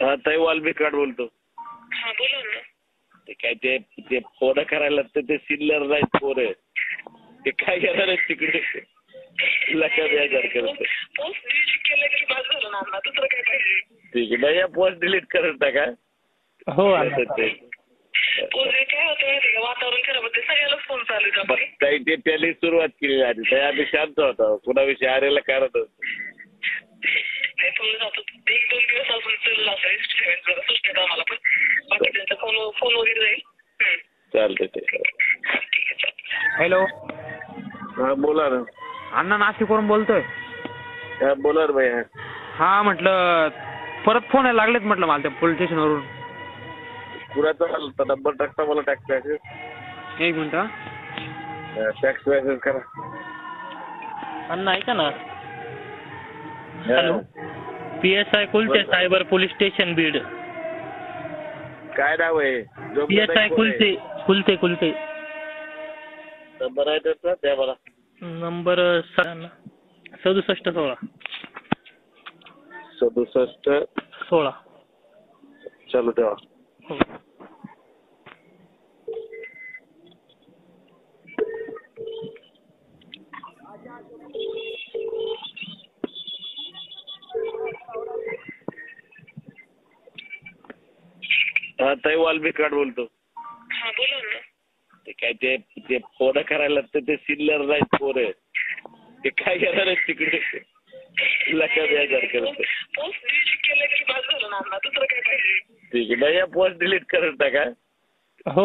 हा ताई वाल्मिकाड बोलतो. हा बोला ना. ते काय ते फोन करायला ते सिल्लर नाहीत पोरं. ते काय करणार आहेत तिकडे लक्षात यायचं करत. पोस्ट डिलीट केलं की बाद झालं ना अण्णा, दुसरं काय पाहिजे. ठीक आहे भैया पोस्ट डिलीट करत टाका. हो पोस्ट काय होतं माहिती का, वातावरण खराब होते, सगळ्यालाच फोन चालू आहे आपले. ताई ते त्याला सुरुवात केली आधी ताई आम्ही शांत होतो कुणाविषयी आरेला करत होतो. नाही तुम्ही जातो 1-2 दिवस अजून चालला असेल जरा सुट्टीत आम्हाला, पण बाकी त्यांचा फोन वगैरे जाईल. चालतंय ते. ठीक आहे चालतं. हॅलो हा बोला ना. अण्णा नाशिकवरून बोलतोय. हा बोला ना भैया. हा म्हटलं परत फोन यायला लागलेत म्हटलं मला त्या पोलीस स्टेशनवरून. कुणाचा आला नंबर टाकता मला टॅक्स मॅसेज. एक मिनिट. टॅक्स मॅसेज करा. अण्णा ऐका ना. Hello. PSI Kulte cyber police station Beed. काय नाव आहे? PSI कुलते. नंबर आहे त्याचा द्या मला. नंबर 6716. 6716. चालू ठेवा. हो. हा ताई वाल्मिकाड बोलतो. हा बोला ना. ते काय ते फोन करायला ते सिल्लर नाहीत पोरं. ते काय करणार आहेत तिकडे लक्षात यायचं करत. पोस्ट डिलीट केलं की बाद झालं ना अण्णा, दुसरं काय पाहिजे. ठीक आहे भैया पोस्ट डिलीट करत टाका. हो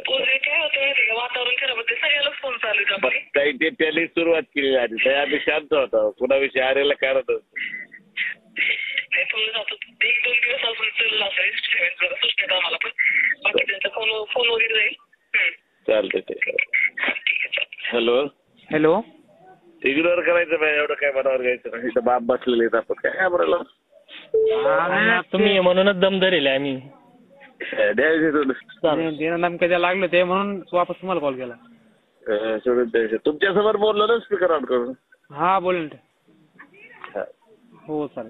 पोस्ट काय होतं माहिती का, वातावरण खराब होते, सगळ्यालाच फोन चालू आहे आपले. ताई ते त्याला सुरुवात केली आधी ताई आम्ही शांत होतो कुणाविषयी आरेला करत होतो. नाही तुम्ही जातो 1-2 दिवस अजून चालला असेल जरा सुट्टीत आम्हाला, पण बाकी त्यांचा फोन वगैरे जाईल. चालतंय ते. ठीक आहे चालतं. हॅलो इग्नोर करायचं नाही एवढं काय मनावर घ्यायचं नाही. इथं बाप बसलेले आहेत आपण काय बोलायला. तुम्ही म्हणूनच दम धरेल आम्ही. द्यायचे सोडून. नेमकं लागलं ते म्हणून वापस तुम्हाला कॉल केला. सोडून द्यायचे. तुमच्यासमोर बोललो ना स्पीकर ऑन करून. हा बोल ना. हो चालेल.